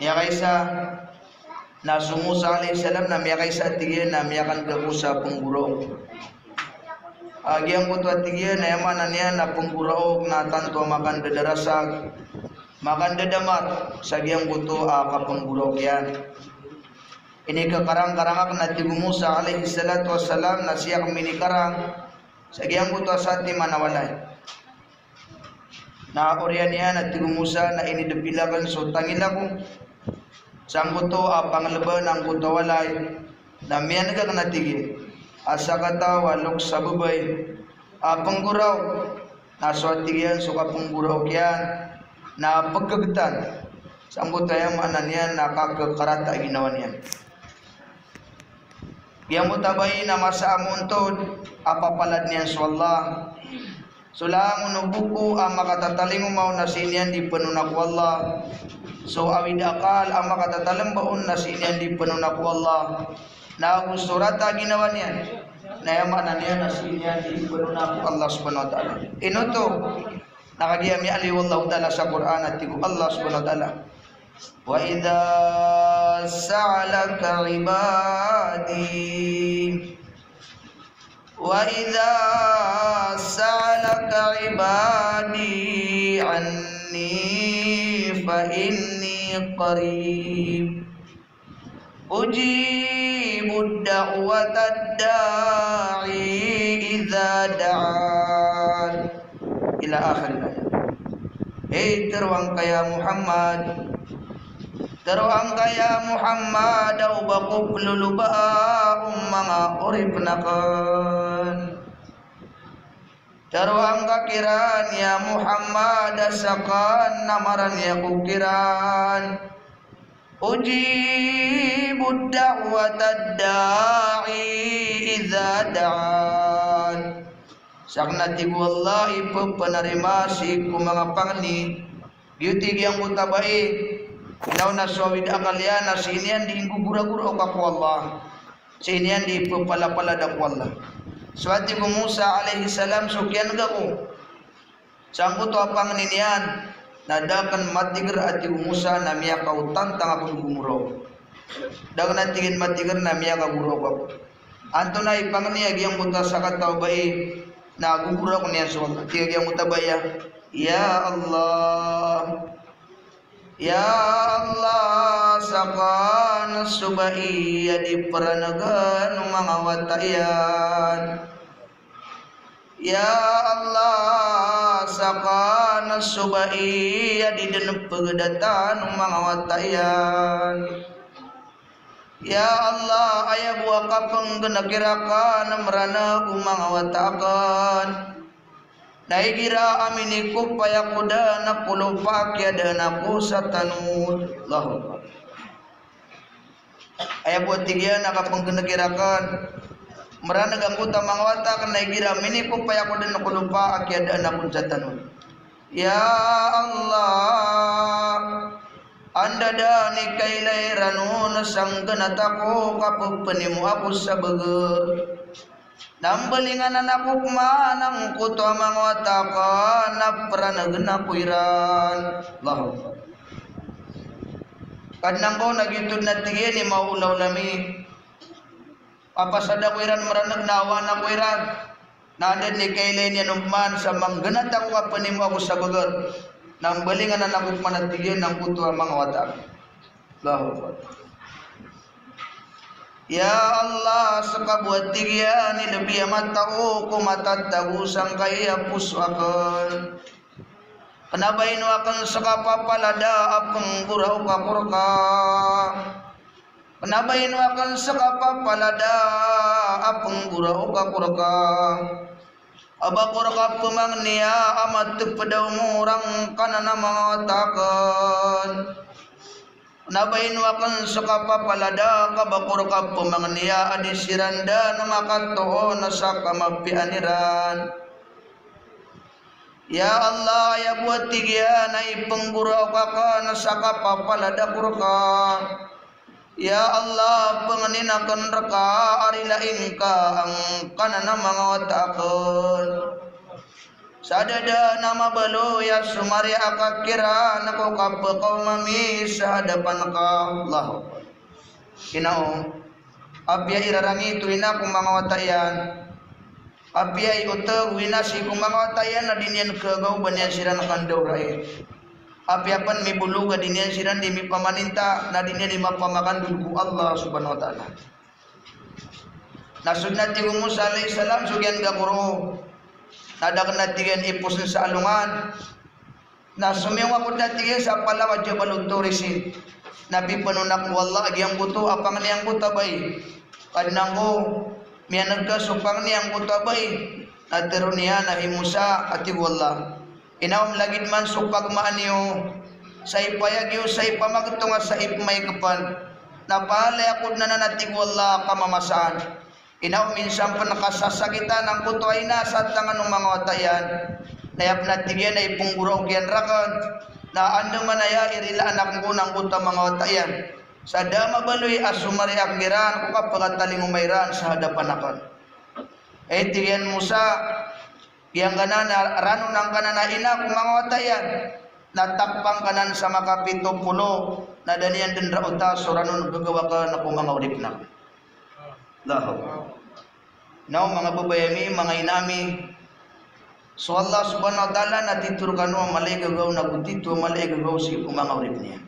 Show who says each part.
Speaker 1: Ya kaisa Nabi Musa alaihissalam na miya kaisa tigyan na miya kan kakusa penggurau. Agiang kutu tigyan na yaman niya na penggurau na tanto makan dadarasag makan dadamat sagiang kutu ka penggurau yan. Ini kekarang-karangak na Nabi Musa alaihissalatu wassalam na siya kaminikarang sagiang kutu asati manawalay. Na orian niya na Nabi Musa na ini depilakan so tangilaku sang kutu panglaban ang kutu walay na miyan ka kanatigi asa kata walok sa babay pengguraw na suatigian suka pengguraw kian na pagkagetan sang kutu yang mana niyan nakakakarata ginawa niyan. Yang mutabay na masa amuntod apapalad niyan sa Allah sulang unubuku makatataling umaw na sinian di penunak wallah. So awid akal ang makatatalambaon na sinian di penunak wallah na gusturata ginawa niyan na yaman niya na sinian di penunak Allah subhanahu wa ta'ala. Inoto nakagiyami ali wallahu ta'ala sa Quran at tigo Allah subhanahu wa ta'ala. Wa idha sa'alaka ibadi وَإِذَا سَأَلَكَ عِبَادِي عَنِّي فَإِنِّي قَرِيبٌ أُجِيبُ الدَّعْوَةَ الدَّاعِ إِذَا دَعَانِ إلى آخر الآية. Hei teruang kaya Muhammad Teruang kaya Muhammad au baku peluluba mga urip nakan. Teruang kakiran ya Muhammad asakan namaran ya kukiran. Ujibud da'watad da'i idza da'an. Saknati wallahi penerima si ku mga pangni. Beauty yang mutabai Ilaw na suawid akalian na sinian di gugura-gura o kaku Allah. Sinian di pepala-pala daku Allah. Suati ku Musa alaihi salam sukian gaku. Sangku tu apang ninian. Nadakan matiger ati Musa namia kau tantang aku gumuro. Dagan natigin matiger namia ka guro kaku. Anto na ipang niya giyang buta sakat tau bai. Na gugura ko niya suwag. Tiga giyang buta baya. Ya Allah. Ya Allah sakan subaiya di peranagan mga watayan. Ya Allah sakan subaiya di denep pegedatan mga watayan. Ya Allah aya buah kapeng genakirakan merana mga watakan. Naigira aminiku payakuda na pulupak ya dan aku satanud Allah. Ayah buat tiga nak penggenegirakan merana ganggu tamang wata kan naigira aminiku payakuda na pulupak ya dan aku satanud. Ya Allah anda dani kailai ranun sang genataku kapu penimu aku sabeger. Nambalingan anakku manang kutu mangwatakan naprana kuiran Allah. Kadang kau nagitud natigin ni maulaw lami. Apa sada kuiran meranag nawa na kuiran. Nadan ni kailay niya numman sa mangganat ako kapanimu ako sa bagar. Nambalingan anakku manatigin ng kutu mangwatakan Allah. Ya Allah sekabuat tiga ni lebih amat tahu ku mata tahu sangkai hapus akan. Kenapa ini akan sekapa palada apeng gurau kapurka. Kenapa ini akan sekapa palada apeng gurau kapurka. Abakurka pemangnia amat tepedau murang kana nama takan. Nabain wakan sakapa palada kabakur ka pemangnia adisiranda namakato nasaka mapianiran. Ya Allah ya buat tiga nai penggurau kaka nasaka palada kurka. Ya Allah pengeninakan reka arila inka ang kanana mangawatakan. sadada nama balo ya sumari akakira nako kapakaw mami sa hadapan ka Allah. Kinao abya irarangi tuina kung mga watayan abya iutag winasi kung mga watayan na dinyan kagaw banyan siran kandaw rai abya pan may buluga dinyan siran di may pamaninta na dinyan di mapamakan dulku Allah subhanahu wa ta'ala. Nasud na tigo Musa alayhi salam sugyan gaguro nadak na tigan ipos sa alungan na sumiwa ko na tigan sa palawa Jabal Turisin nabi panunak wallah agyang buto apang niyang buto bay kadnang ko miya nagkasupang niyang buto bay natero niya na Musa ati wallah inawam lagid man supag maaniyo sa ipayagyo sa ipamagtunga sa ipmay kapan napalay ako na nanatig wallah kamamasaan. Inaw minsan pa nakasasakitan ang buto ay nasa tangan ng mga watayan. Nayap na tigyan ay pungguraw kyan rakan. Na ando manaya irila anak ko ng buto mga watayan. Sa dama baloy asumari ang giran ko kapagataling umayran sa hadapan akan. Tigyan Musa, yang kanan rano ng kananaina kung mga watayan. Natakpang kanan sa makapito pulo na daniyan din rauta so rano nagagawa ka na kung mga urip na. Lahaw. Now mga babayami, mga inami, so Allah subhanahu wa ta'ala natituro kanu malay gagaw na kutito malay gagaw si kumanga urip niya.